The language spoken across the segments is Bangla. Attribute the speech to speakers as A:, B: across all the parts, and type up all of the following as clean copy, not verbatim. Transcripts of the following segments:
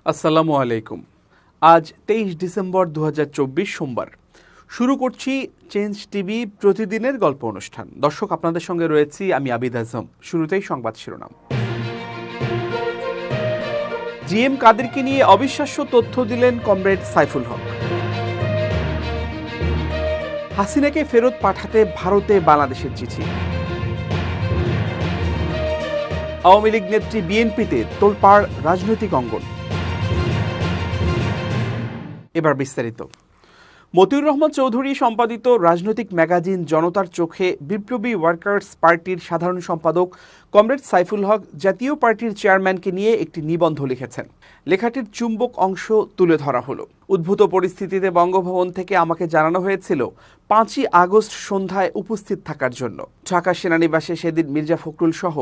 A: আসসালামু আলাইকুম। আজ 23 ডিসেম্বর 2024 সোমবার। শুরু করছি চেঞ্জ টিভি প্রতিদিনের গল্প অনুষ্ঠান। দর্শক, আপনাদের সঙ্গে রয়েছি আমি আবিদ আজম। শুরুতেই সংবাদ শিরোনাম। জিএম কাদেরকে নিয়ে অবিশ্বাস্য তথ্য দিলেন কমরেড সাইফুল হক। হাসিনাকে ফেরত পাঠাতে ভারতে বাংলাদেশের চিঠি। আওয়ামী লীগ নেত্রী বিএনপিতে তোলপাড় রাজনৈতিক অঙ্গন। এবার বিস্তারিত। মতিউর রহমান চৌধুরী সম্পাদিত রাজনৈতিক ম্যাগাজিন জনতার চোখে বিপ্লবী ওয়ার্কার্স পার্টির সাধারণ সম্পাদক কমরেড সাইফুল হক জাতীয় পার্টির চেয়ারম্যানকে নিয়ে একটি নিবন্ধ লিখেছেন। লেখাটির চুম্বক অংশ তুলে ধরা হলো। উদ্ভূত পরিস্থিতিতে বঙ্গভবন থেকে আমাকে জানানো হয়েছিল 5ই আগস্ট সন্ধ্যায় উপস্থিত থাকার জন্য। ঢাকা সেনানিবাসে সেদিন মির্জা ফখরুল সহ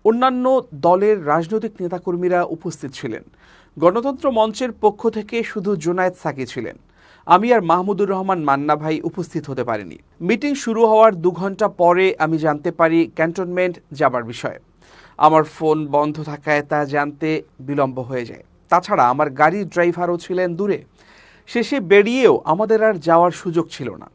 A: অন্যান্য দলের রাজনৈতিক নেতাকর্মীরা উপস্থিত ছিলেন। গণতন্ত্র মঞ্চের পক্ষ থেকে শুধু জোনায়েদ সাকি ছিলেন। আমি আর মাহমুদুর রহমান মান্না ভাই উপস্থিত হতে পারিনি। মিটিং শুরু হওয়ার 2 ঘন্টা পরে আমি জানতে পারি ক্যান্টনমেন্ট যাবার বিষয়ে। আমার ফোন বন্ধ থাকায় তা জানতে বিলম্ব হয়ে যায়। তাছাড়া আমার গাড়ির ড্রাইভারও ছিলেন দূরে। শেষে বেরিয়েও আমাদের আর যাওয়ার সুযোগ ছিল না।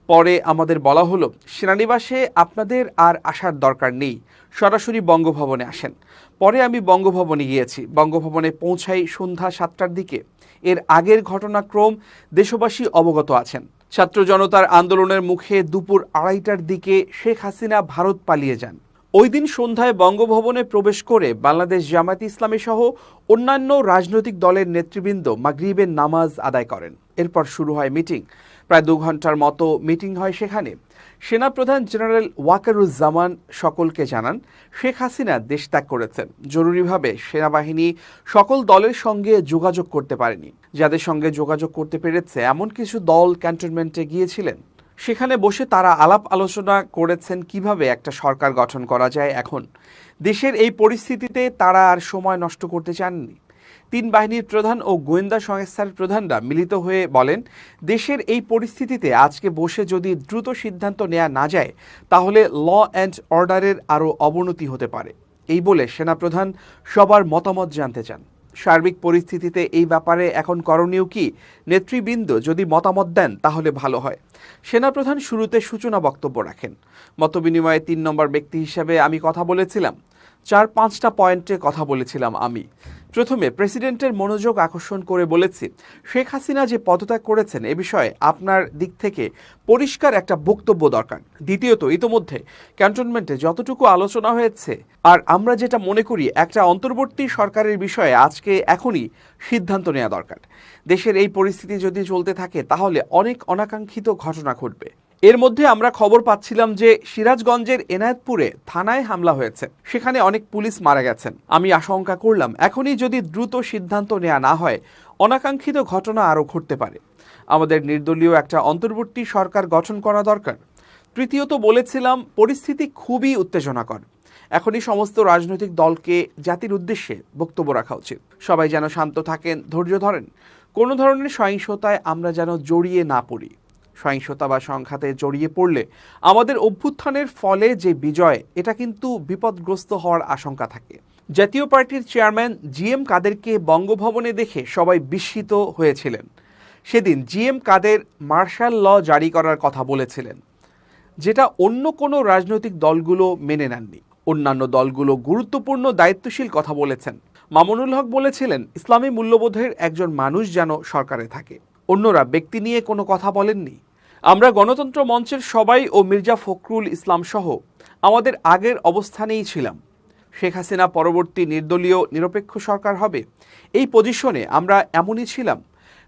A: পরে আমাদের বলা হলো, সেনানিবাসে আপনাদের আর আসার দরকার নেই, সরাসরি বঙ্গভবনে আসেন। পরে আমি বঙ্গভবনে গিয়েছি। বঙ্গভবনে পৌঁছাই সন্ধ্যা 7টার দিকে। এর আগের ঘটনাক্রম দেশবাসী অবগত আছেন। ছাত্র জনতার আন্দোলনের মুখে দুপুর 2:30টার দিকে শেখ হাসিনা ভারত পালিয়ে যান। ওই দিন সন্ধ্যায় বঙ্গভবনে প্রবেশ করে বাংলাদেশ জামায়াতে ইসলামী সহ অন্যান্য রাজনৈতিক দলের নেতৃবৃন্দ মাগরিবের নামাজ আদায় করেন। এরপর শুরু হয় মিটিং। প্রায় 2 ঘন্টার মতো মিটিং হয় সেখানে। সেনাপ্রধান জেনারেল ওয়াকারুজ্জামান সকলকে জানান শেখ হাসিনা দেশ ত্যাগ করেছেন। জরুরিভাবে সেনাবাহিনী সকল দলের সঙ্গে যোগাযোগ করতে পারেনি। যাদের সঙ্গে যোগাযোগ করতে পেরেছে এমন কিছু দল ক্যান্টনমেন্টে গিয়েছিলেন। সেখানে বসে তারা আলাপ আলোচনা করেছেন কিভাবে একটা সরকার গঠন করা যায়। এখন দেশের এই পরিস্থিতিতে তারা আর সময় নষ্ট করতে চাননি। 3 বাহিনীর প্রধান ও গোয়েন্দা সংস্থার প্রধানরা মিলিত হয়ে বলেন, দেশের এই পরিস্থিতিতে আজকে বসে যদি দ্রুত সিদ্ধান্ত নেওয়া না যায় তাহলে ল অ্যান্ড অর্ডারের আরও অবনতি হতে পারে। এই বলে সেনাপ্রধান সবার মতামত জানতে চান। সার্বিক পরিস্থিতিতে এই ব্যাপারে এখন করণীয় কি, নেতৃবৃন্দ যদি মতামত দেন তাহলে ভালো হয়। সেনাপ্রধান শুরুতে সূচনা বক্তব্য রাখেন। মতবিনিময়ে 3 নম্বর ব্যক্তি হিসেবে আমি কথা বলেছিলাম। 4-5টা পয়েন্টে কথা বলেছিলাম আমি। প্রথমে প্রেসিডেন্টের মনোযোগ আকর্ষণ করে বলেছি, শেখ হাসিনা যে পদত্যাগ করেছেন এ বিষয়ে আপনার দিক থেকে পরিষ্কার একটা বক্তব্য দরকার। দ্বিতীয়ত, ইতোমধ্যে ক্যান্টনমেন্টে যতটুকু আলোচনা হয়েছে আর আমরা যেটা মনে করি একটা অন্তর্বর্তী সরকারের বিষয়ে আজকে এখনই সিদ্ধান্ত নেওয়া দরকার। দেশের এই পরিস্থিতি যদি চলতে থাকে তাহলে অনেক অনাকাঙ্ক্ষিত ঘটনা ঘটবে। এর মধ্যে আমরা খবর পাচ্ছিলাম যে সিরাজগঞ্জের এনায়েতপুরে থানায় হামলা হয়েছে, সেখানে অনেক পুলিশ মারা গেছেন। আমি আশঙ্কা করলাম এখনই যদি দ্রুত সিদ্ধান্ত নেওয়া না হয় অনাকাঙ্ক্ষিত ঘটনা আরও ঘটতে পারে। আমাদের নির্দলীয় একটা অন্তর্বর্তী সরকার গঠন করা দরকার। তৃতীয়ত বলেছিলাম পরিস্থিতি খুবই উত্তেজনাকর। এখনই সমস্ত রাজনৈতিক দলকে জাতির উদ্দেশ্যে বক্তব্য রাখা উচিত। সবাই যেন শান্ত থাকেন, ধৈর্য ধরেন। কোনো ধরনের সহিংসতায় আমরা যেন জড়িয়ে না পড়ি। সহিংসতা বা সংঘাতে জড়িয়ে পড়লে আমাদের অভ্যুত্থানের ফলে যে বিজয়, এটা কিন্তু বিপদগ্রস্ত হওয়ার আশঙ্কা থাকে। জাতীয় পার্টির চেয়ারম্যান জিএম কাদেরকে বঙ্গভবনে দেখে সবাই বিস্মিত হয়েছিলেন। সেদিন জিএম কাদের মার্শাল ল জারি করার কথা বলেছিলেন, যেটা অন্য কোনো রাজনৈতিক দলগুলো মেনে নেননি। অন্যান্য দলগুলো গুরুত্বপূর্ণ দায়িত্বশীল কথা বলেছেন। মামুনুল হক বলেছিলেন ইসলামী মূল্যবোধের একজন মানুষ যেন সরকারে থাকে। অন্যরা ব্যক্তি নিয়ে কোনো কথা বলেননি। আমরা গণতন্ত্র মঞ্চের সবাই ও মির্জা ফখরুল ইসলাম সহ আমাদের আগের অবস্থানেই ছিলাম। শেখ হাসিনা পরবর্তী নির্দলীয় নিরপেক্ষ সরকার হবে, এই পজিশনে আমরা এমনই ছিলাম।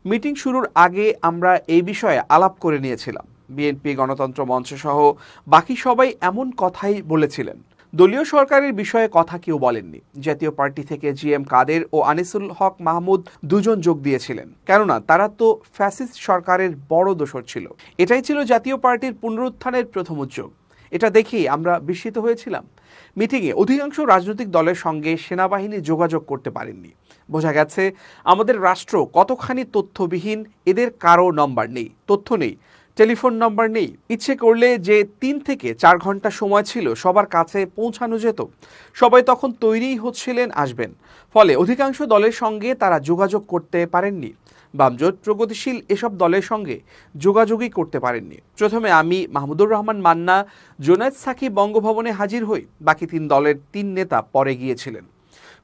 A: মিটিং শুরুর আগে আমরা এই বিষয়ে আলাপ করে নিয়েছিলাম। বিএনপি, গণতন্ত্র মঞ্চ সহ বাকি সবাই এমন কথাই বলেছিলেন। দলীয় সরকারের বিষয়ে কথা কেউ বলেননি। জাতীয় পার্টি থেকে জিএম কাদের ও আনিসুল হক মাহমুদ দুজন যোগ দিয়েছিলেন, কেননা তারা তো ফ্যাসিস্ট সরকারের বড় দোসর ছিল। এটাই ছিল জাতীয় পার্টির পুনরুত্থানের প্রথম উদ্যোগ। এটা দেখেই আমরা বিস্মিত হয়েছিলাম। মিটিংয়ে অধিকাংশ রাজনৈতিক দলের সঙ্গে সেনাবাহিনী যোগাযোগ করতে পারেননি। বোঝা গেছে আমাদের রাষ্ট্র কতখানি তথ্যবিহীন, এদের কারো নম্বর নেই, তথ্য নেই। টেলিফোন নম্বর নেই। ইচ্ছে করলে যে 3 থেকে 4 ঘন্টা সময় ছিল সবার কাছে পৌঁছানো যেত, সবাই তখন তৈরিই হচ্ছিলেন আসবেন। ফলে অধিকাংশ দলের সঙ্গে তারা যোগাযোগ করতে পারেননি। বামজোট প্রগতিশীল এসব দলের সঙ্গে যোগাযোগই করতে পারেননি। প্রথমে আমি, মাহমুদুর রহমান মান্না, জোনায়েদ সাকি বঙ্গভবনে হাজির হই। বাকি 3 দলের 3 নেতা পরে গিয়েছিলেন।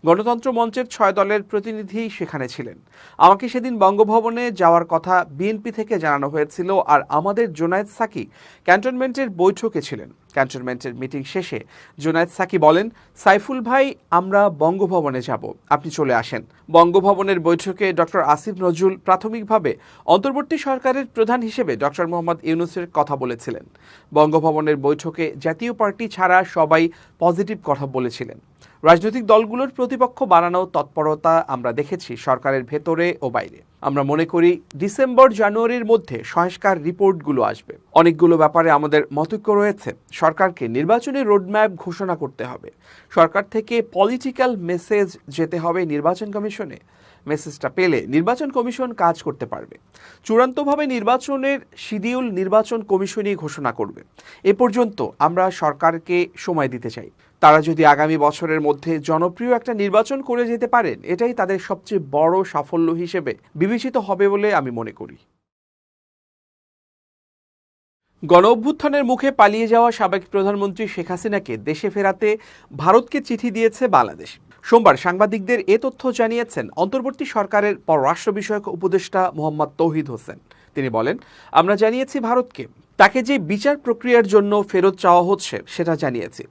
A: গণতন্ত্র মঞ্চের 6 দলের প্রতিনিধি সেখানে ছিলেন। আমাকে সেদিন বঙ্গভবনে যাওয়ার কথা বিএনপি থেকে জানানো হয়েছিল, আর আমাদের জোনায়েদ সাকি ক্যান্টনমেন্টের বৈঠকে ছিলেন। ক্যান্টনমেন্টের মিটিং শেষে জোনায়েদ সাকি বলেন, সাইফুল ভাই, আমরা বঙ্গভবনে যাব, আপনি চলে আসেন। বঙ্গভবনের বৈঠকে ডক্টর আসিফ নজরুল প্রাথমিকভাবে অন্তর্বর্তী সরকারের প্রধান হিসেবে ডক্টর মোহাম্মদ ইউনূসের কথা বলেছিলেন। বঙ্গভবনের বৈঠকে জাতীয় পার্টি ছাড়া সবাই পজিটিভ কথা বলেছিলেন। রাজনৈতিক দলগুলোর প্রতিপক্ষ বানানোর তৎপরতা আমরা দেখেছি সরকারের ভেতরে ও বাইরে। আমরা মনে করি ডিসেম্বর-জানুয়ারির মধ্যে সংস্কার রিপোর্টগুলো আসবে। অনেকগুলো ব্যাপারে আমাদের মতৈক্য রয়েছে। সরকারকে নির্বাচনী রোডম্যাপ ঘোষণা করতে হবে। সরকার থেকে পলিটিক্যাল মেসেজ যেতে হবে নির্বাচন কমিশনে। মেসেজটা পেলে নির্বাচন কমিশন কাজ করতে পারবে। চূড়ান্তভাবে নির্বাচনের শিডিউল নির্বাচন কমিশনই ঘোষণা করবে। এ পর্যন্ত আমরা সরকারকে সময় দিতে চাই। তারা যদি আগামী বছরের মধ্যে জনপ্রিয় একটা নির্বাচন করে যেতে পারেন, এটাই তাদের সবচেয়ে বড় সাফল্য হিসেবে বিবেচিত হবে বলে আমি মনে করি। গণঅভ্যুত্থানের মুখে পালিয়ে যাওয়া সাবেক প্রধানমন্ত্রী শেখ হাসিনাকে দেশে ফেরাতে ভারতকে চিঠি দিয়েছে বাংলাদেশ। সোমবার সাংবাদিকদের এ তথ্য জানিয়েছেন অন্তর্বর্তী সরকারের পররাষ্ট্র বিষয়ক উপদেষ্টা মোহাম্মদ তৌহিদ হোসেন। তিনি বলেন, আমরা জানিয়েছি ভারতকে, তাকে যে বিচার প্রক্রিয়ার জন্য ফেরত চাওয়া হচ্ছে সেটা জানিয়েছি।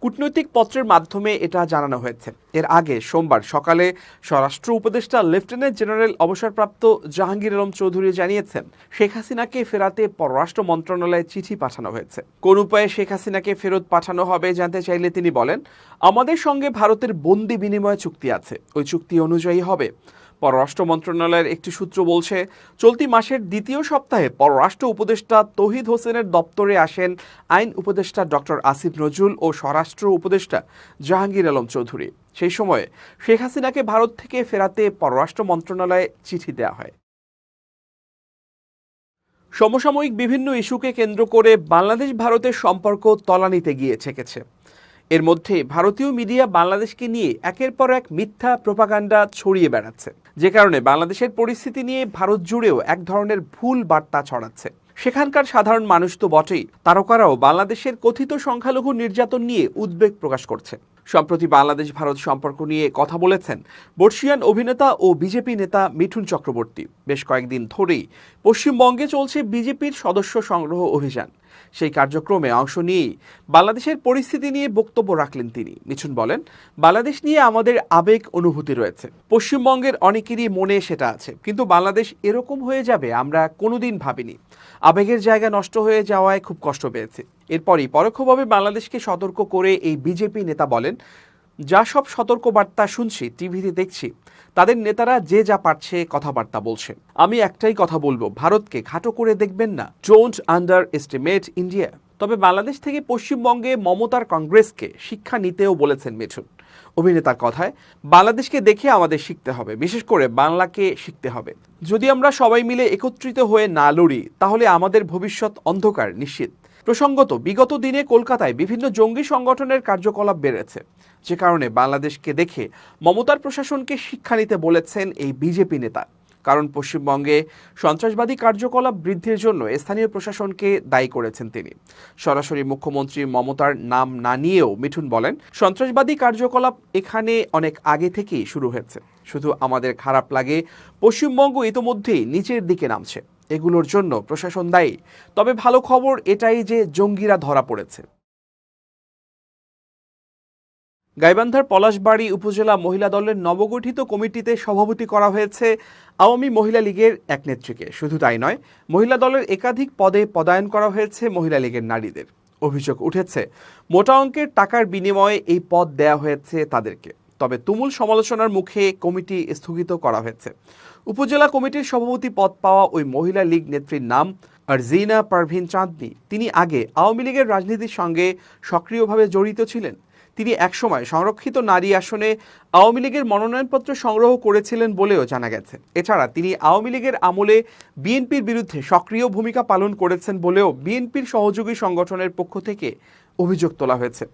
A: কূটনৈতিক পত্রের মাধ্যমে এটা জানানো হয়েছে। এর আগে সোমবার সকালে স্বরাষ্ট্র উপদেষ্টা লেফটেন্যান্ট জেনারেল অবসরপ্রাপ্ত জাহাঙ্গীর আলম চৌধুরী জানিয়েছেন, শেখ হাসিনাকে ফেরাতে পররাষ্ট্র মন্ত্রণালয়ে চিঠি পাঠানো হয়েছে। কোন উপায়ে শেখ হাসিনাকে ফেরত পাঠানো হবে জানতে চাইলে তিনি বলেন, আমাদের সঙ্গে ভারতের বন্দি বিনিময় চুক্তি আছে, ওই চুক্তি অনুযায়ী হবে। পররাষ্ট্র মন্ত্রণালয়ের একটি সূত্র বলছে, চলতি মাসের 2য় সপ্তাহে পররাষ্ট্র উপদেষ্টা তৌহিদ হোসেনের দপ্তরে আসেন আইন উপদেষ্টা ডক্টর আসিফ নজরুল ও স্বরাষ্ট্র উপদেষ্টা জাহাঙ্গীর আলম চৌধুরী। সেই সময়ে শেখ হাসিনাকে ভারত থেকে ফেরাতে পররাষ্ট্র মন্ত্রণালয়ে চিঠি দেওয়া হয়। সমসাময়িক বিভিন্ন ইস্যুকে কেন্দ্র করে বাংলাদেশ ভারতের সম্পর্ক তলানিতে গিয়ে ঠেকেছে। এর মধ্যে ভারতীয় মিডিয়া বাংলাদেশকে নিয়ে একের পর এক মিথ্যা প্রোপাগান্ডা ছড়িয়ে বেড়াচ্ছে, যে কারণে বাংলাদেশের পরিস্থিতি নিয়ে ভারত জুড়েও এক ধরনের ভুল বার্তা ছড়াচ্ছে। সেখানকার সাধারণ মানুষ তো বটেই, তারকারাও বাংলাদেশের কথিত সংখ্যালঘু নির্যাতন নিয়ে উদ্বেগ প্রকাশ করছে। সম্প্রতি বাংলাদেশ ভারত সম্পর্ক নিয়ে কথা বলেছেন বর্ষিয়ান অভিনেতা ও বিজেপি নেতা মিঠুন চক্রবর্তী। বেশ কয়েকদিন ধরেই পশ্চিমবঙ্গে চলছে বিজেপির সদস্য সংগ্রহ অভিযান। সেই কার্যক্রমে অংশ নিয়েই বাংলাদেশের পরিস্থিতি নিয়ে বক্তব্য রাখলেন তিনি। মিঠুন বলেন, বাংলাদেশ নিয়ে আমাদের আবেগ অনুভূতি রয়েছে, পশ্চিমবঙ্গের অনেকেরই মনে সেটা আছে, কিন্তু বাংলাদেশ এরকম হয়ে যাবে আমরা কোনোদিন ভাবিনি। আবেগের জায়গা নষ্ট হয়ে যাওয়ায় খুব কষ্ট পেয়েছি। এরপরই পরোক্ষভাবে বাংলাদেশকে সতর্ক করে এই বিজেপি নেতা বলেন, যা সব সতর্কবার্তা শুনছি, টিভিতে দেখছি, তাদের নেতারা যে যা পারছে কথাবার্তা বলছে। আমি একটাই কথা বলবো, ভারতকে খাটো করে দেখবেন না, ডোন্ট আন্ডার এস্টিমেট ইন্ডিয়া। তবে বাংলাদেশ থেকে পশ্চিমবঙ্গে মমতার কংগ্রেসকে শিক্ষা নিতেও বলেছেন মিঠুন। অভিনেতার কথায়, বাংলাদেশকে দেখে আমাদের শিখতে হবে, বিশেষ করে বাংলাকে শিখতে হবে। যদি আমরা সবাই মিলে একত্রিত হয়ে না লড়ি, তাহলে আমাদের ভবিষ্যৎ অন্ধকার নিশ্চিত। প্রসঙ্গত, বিগত দিনে কলকাতায় বিভিন্ন জঙ্গি সংগঠনের কার্যকলাপ বেড়েছে, যে কারণে বাংলাদেশকে দেখে মমতার প্রশাসনকে শিক্ষা নিতে বলেছেন এই বিজেপি নেতা। কারণ পশ্চিমবঙ্গে সন্ত্রাসবাদী কার্যকলাপ বৃদ্ধির জন্য স্থানীয় প্রশাসনকে দায়ী করেছেন তিনি। সরাসরি মুখ্যমন্ত্রী মমতার নাম না নিয়েও মিঠুন বলেন, সন্ত্রাসবাদী কার্যকলাপ এখানে অনেক আগে থেকেই শুরু হয়েছে। শুধু আমাদের খারাপ লাগে পশ্চিমবঙ্গ ইতোমধ্যেই নিচের দিকে নামছে, এগুলোর জন্য প্রশাসন দায়ী। তবে ভালো খবর এটাই যে জঙ্গিরা ধরা পড়েছে। গাইবান্ধার পলাশবাড়ী উপজেলা মহিলা দলের নবগঠিত কমিটিতে সভাপতি করা হয়েছে আওয়ামী মহিলা লীগের এক নেত্রীকে। শুধু তাই নয়, মহিলা দলের একাধিক পদে পদায়ন করা হয়েছে মহিলা লীগের নারীদের। অভিযোগ উঠেছে, মোটা অঙ্কের টাকার বিনিময়ে এই পদ দেয়া হয়েছে তাদেরকে। তবে তুমুল সমালোচনার মুখে কমিটি স্থগিত করা হয়েছে। উপজেলা কমিটির সভাপতি পদ পাওয়া ওই মহিলা লীগ নেত্রীর নাম আরজিনা পারভিন চাঁদনী। তিনি আগে আওয়ামী লীগের রাজনীতির সঙ্গে সক্রিয়ভাবে জড়িত ছিলেন। তিনি একসময় সংরক্ষিত নারী আসনে আওয়ামী লীগের মনোনয়নপত্র সংগ্রহ করেছিলেন বলেও জানা গেছে। এছাড়া তিনি আওয়ামী লীগের আমলে বিএনপির বিরুদ্ধে সক্রিয় ভূমিকা পালন করেছেন বলেও বিএনপির সহযোগী সংগঠনের পক্ষ থেকে অভিযোগ তোলা হয়েছে।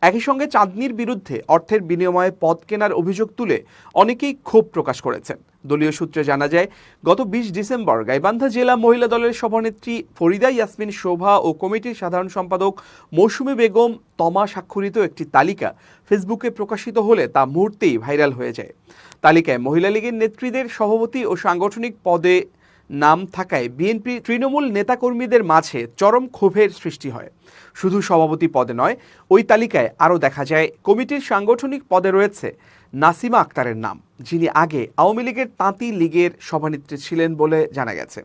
A: একই সঙ্গে চাঁদনীর বিরুদ্ধে অর্থের বিনিময়ে পদ কেনার অভিযোগ তুলে অনেকেই ক্ষোভ প্রকাশ করেছেন। দলীয় সূত্রে জানা যায়, গত 20 ডিসেম্বর গাইবান্ধা জেলা মহিলা দলের সভানেত্রী ফরিদা ইয়াসমিন শোভা ও কমিটির সাধারণ সম্পাদক মৌসুমী বেগম তমা স্বাক্ষরিত একটি তালিকা ফেসবুকে প্রকাশিত হলে তা মুহূর্তেই ভাইরাল হয়ে যায়। তালিকায় মহিলা লীগের নেত্রীদের সভাপতি ও সাংগঠনিক পদে নাম থাকায় বিএনপি তৃণমূল নেতাকর্মীদের মাঝে চরম ক্ষোভের সৃষ্টি হয়। শুধু সভাপতি পদে নয়, ওই তালিকায় আরও দেখা যায় কমিটির সাংগঠনিক পদে রয়েছে নাসিমা আক্তারের নাম, যিনি আগে আওয়ামী লীগের তাঁতি লীগের সভানেত্রী ছিলেন বলে জানা গেছে।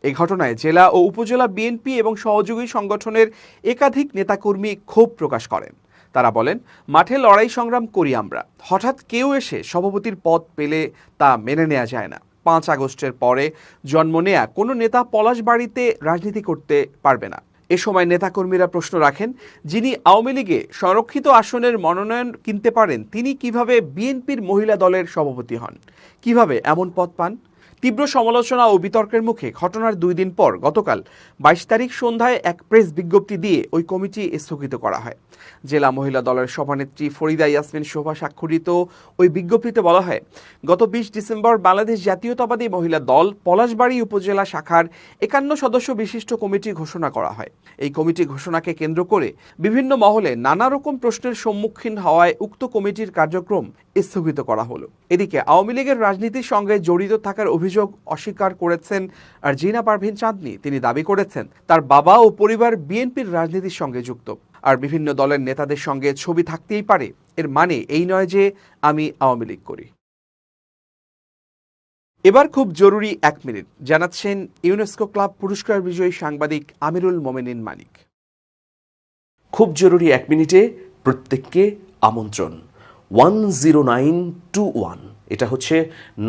A: এই ঘটনায় জেলা ও উপজেলা বিএনপি এবং সহযোগী সংগঠনের একাধিক নেতাকর্মী ক্ষোভ প্রকাশ করেন। তারা বলেন, মাঠে লড়াই সংগ্রাম করি আমরা, হঠাৎ কেউ এসে সভাপতির পদ পেলে তা মেনে নেওয়া যায় না। 5 আগস্টের পরে জন্ম নেয়া কোনো নেতা পলাশবাড়ীতে রাজনীতি করতে পারবে না। এ সময় নেতাকর্মীরা প্রশ্ন রাখেন, যিনি আওয়ামী লীগে সংরক্ষিত আসনের মনোনয়ন কিনতে পারেন, তিনি কিভাবে বিএনপির মহিলা দলের সভাপতি হন? কিভাবে এমন পদ পান? তীব্র সমালোচনা ও বিতর্কের মুখে ঘটনার 2 দিন পর গতকাল 22 তারিখ সন্ধ্যায় এক প্রেস বিজ্ঞপ্তি দিয়ে ওই কমিটি স্থগিত করা হয়। জেলা মহিলা দলের সভানেত্রী ফরিদা ইয়াসমিন শোভা স্বাক্ষরিত ওই বিজ্ঞপ্তিতে বলা হয়, গত 20 ডিসেম্বর বাংলাদেশ জাতীয়তাবাদী মহিলা দল পলাশবাড়ী উপজেলা শাখার 51 সদস্য বিশিষ্ট কমিটি ঘোষণা করা হয়। এই কমিটি ঘোষণাকে কেন্দ্র করে বিভিন্ন মহলে নানা রকম প্রশ্নের সম্মুখীন হওয়ায় উক্ত কমিটির কার্যক্রম স্থগিত করা হলো। এদিকে আওয়ামী লীগের রাজনীতির সঙ্গে জড়িত থাকার অভিযোগ অস্বীকার করেছেন আরজিনা পারভীন চাঁদনী। তিনি দাবি করেছেন, তার বাবা ও পরিবার বিএনপির রাজনীতির সঙ্গে যুক্ত। আর বিভিন্ন দলের নেতাদের সঙ্গে ছবি থাকতেই পারে, এর মানে এই নয় যে আমি আওয়ামী লীগ করি। এবার খুব জরুরি 1 মিনিট জানাচ্ছেন ইউনেস্কো ক্লাব পুরস্কার বিজয়ী সাংবাদিক আমিরুল মোমেনিন মানিক।
B: খুব জরুরি 1 মিনিটে প্রত্যেককে আমন্ত্রণ। 10921 এটা হচ্ছে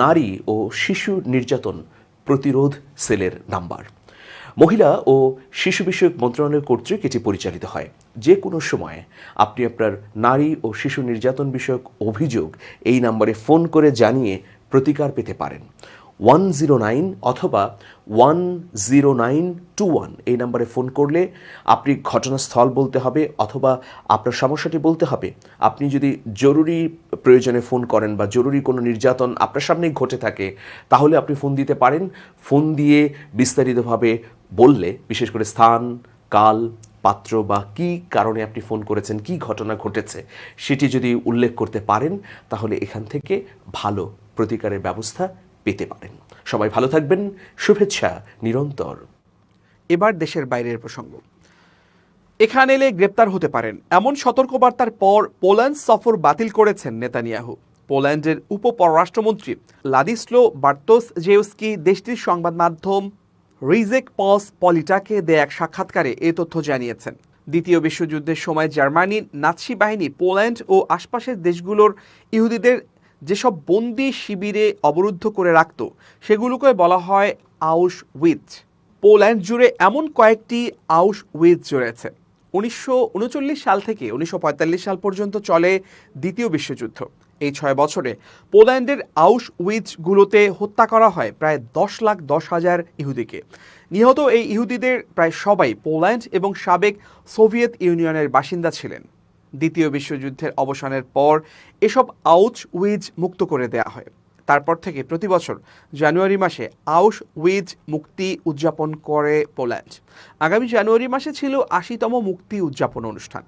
B: নারী ও শিশু নির্যাতন প্রতিরোধ সেলের নাম্বার। মহিলা ও শিশু বিষয়ক মন্ত্রণালয় কর্তৃক এটি পরিচালিত হয়। যে কোনো সময় আপনি আপনার নারী ও শিশু নির্যাতন বিষয়ক অভিযোগ এই নাম্বারে ফোন করে জানিয়ে প্রতিকার পেতে পারেন। 109 অথবা 10921 এই নাম্বারে ফোন করলে আপনি ঘটনাস্থল বলতে হবে অথবা আপনার সমস্যাটি বলতে হবে। আপনি যদি জরুরি প্রয়োজনে ফোন করেন বা জরুরি কোনো নির্যাতন আপনার সামনেই ঘটে থাকে, তাহলে আপনি ফোন দিতে পারেন। ফোন দিয়ে বিস্তারিতভাবে বললে, বিশেষ করে স্থান, কাল, পাত্র বা কী কারণে আপনি ফোন করেছেন, কী ঘটনা ঘটেছে সেটি যদি উল্লেখ করতে পারেন, তাহলে এখান থেকে ভালো প্রতিকারের ব্যবস্থা পেতে পারেন। সবাই ভালো থাকবেন, শুভেচ্ছা নিরন্তর।
A: এবার দেশের বাইরের প্রসঙ্গ। এখানে এলে গ্রেপ্তার হতে পারেন এমন সতর্কবার্তার পর পোল্যান্ড সফর বাতিল করেছেন নেতানিয়াহু। পোল্যান্ডের উপপররাষ্ট্রমন্ত্রী লাদিস্লো বার্তোসজেউস্কি দেশটির সংবাদ মাধ্যম রিজেক পস পলিটাকে দেয়া এক সাক্ষাৎকারে এ তথ্য জানিয়েছেন। দ্বিতীয় বিশ্বযুদ্ধের সময় জার্মানির নাৎসি বাহিনী পোল্যান্ড ও আশপাশের দেশগুলোর ইহুদিদের যেসব বন্দি শিবিরে অবরুদ্ধ করে রাখত, সেগুলোকে বলা হয় আউশউইটজ। পোল্যান্ড জুড়ে এমন কয়েকটি আউশউইটজ রয়েছে। 1939 সাল থেকে 1945 সাল পর্যন্ত চলে দ্বিতীয় বিশ্বযুদ্ধ। এই 6 বছরে পোল্যান্ডের আউশউইটজগুলোতে হত্যা করা হয় প্রায় 10,10,000 ইহুদিকে। নিহত এই ইহুদিদের প্রায় সবাই পোল্যান্ড এবং সাবেক সোভিয়েত ইউনিয়নের বাসিন্দা ছিলেন। দ্বিতীয় বিশ্বযুদ্ধের অবসানের পর এসব আউশউইটজ মুক্ত করে দেয়া হয়। তারপর থেকে প্রতি বছর জানুয়ারি মাসে আউশউইটজ মুক্তি উদযাপন করে পোল্যান্ড। আগামী জানুয়ারি মাসে ছিল 80তম মুক্তি উদযাপন অনুষ্ঠান।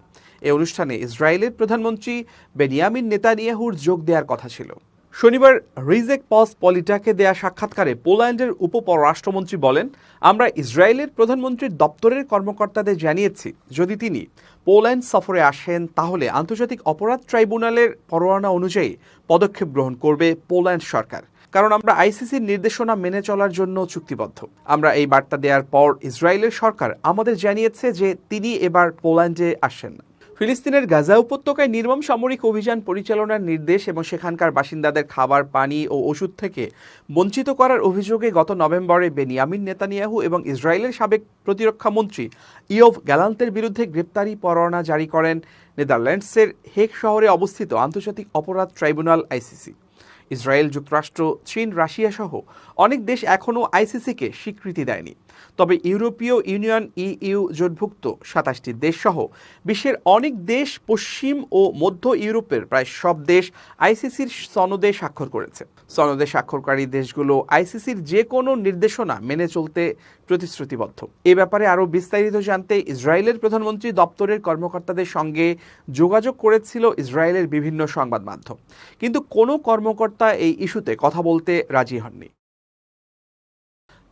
A: এই অনুষ্ঠানে ইসরায়েলের প্রধানমন্ত্রী বেনিয়ামিন নেতানিয়াহুর যোগ দেওয়ার কথা ছিল। শনিবার রিজেক পস পলিটাকে দেয়া সাক্ষাৎকারে পোল্যান্ডের উপপররাষ্ট্রমন্ত্রী বলেন, আমরা ইসরায়েলের প্রধানমন্ত্রীর দপ্তরের কর্মকর্তাদের জানিয়েছি, যদি তিনি পোল্যান্ড সফরে আসেন তাহলে আন্তর্জাতিক অপরাধ ট্রাইব্যুনালের পরোয়ানা অনুযায়ী পদক্ষেপ গ্রহণ করবে পোল্যান্ড সরকার, কারণ আমরা আইসিসির নির্দেশনা মেনে চলার জন্য চুক্তিবদ্ধ। আমরা এই বার্তা দেওয়ার পর ইসরায়েলের সরকার আমাদের জানিয়েছে যে তিনি এবার পোল্যান্ডে আসেন না। ফিলিস্তিনের গাজা উপত্যকায় নির্মম সামরিক অভিযান পরিচালনার নির্দেশ এবং সেখানকার বাসিন্দাদের খাবার, পানি ও ওষুধ থেকে বঞ্চিত করার অভিযোগে গত নভেম্বরে বেনিয়ামিন নেতানিয়াহু এবং ইসরায়েলের সাবেক প্রতিরক্ষা মন্ত্রী ইয়োভ গ্যালান্তের বিরুদ্ধে গ্রেপ্তারি পরোয়ানা জারি করেন নেদারল্যান্ডসের হেগ শহরে অবস্থিত আন্তর্জাতিক অপরাধ ট্রাইব্যুনাল আইসিসি। ইসরায়েল, যুক্তরাষ্ট্র, চীন, রাশিয়া সহ অনেক দেশ এখনও আইসিসিকে স্বীকৃতি দেয়নি। তবে ইউরোপীয় ইউনিয়ন ইইউ জোটভুক্ত ২৭টি দেশ সহ বিশ্বের অনেক দেশ, পশ্চিম ও মধ্য ইউরোপের প্রায় সব দেশ আইসিসির সনদে স্বাক্ষর করেছে। সনদে স্বাক্ষরকারী দেশগুলো আইসিসির যে কোনো নির্দেশনা মেনে চলতে প্রতিশ্রুতিবদ্ধ। এ ব্যাপারে আরও বিস্তারিত জানতে ইসরায়েলের প্রধানমন্ত্রী দপ্তরের কর্মকর্তাদের সঙ্গে যোগাযোগ করেছিল ইসরায়েলের বিভিন্ন সংবাদ মাধ্যম, কিন্তু কোনো কর্মকর্তা এই ইস্যুতে কথা বলতে রাজি হননি।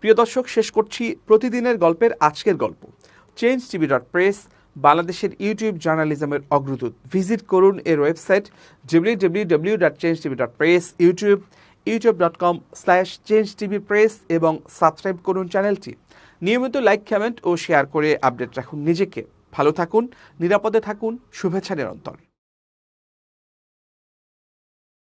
A: প্রিয় দর্শক, শেষ করছি প্রতিদিনের গল্পের আজকের গল্প। changetv.press বাংলাদেশের ইউটিউব জার্নালিজমের অগ্রদূত। ভিজিট করুন এর ওয়েবসাইট www.changetv.press, youtube.com/changetvpress এবং সাবস্ক্রাইব করুন চ্যানেলটি। নিয়মিত লাইক, কমেন্ট ও শেয়ার করে আপডেট রাখুন নিজেকে। ভালো থাকুন, নিরাপদে থাকুন, শুভেচ্ছা নিরন্তর।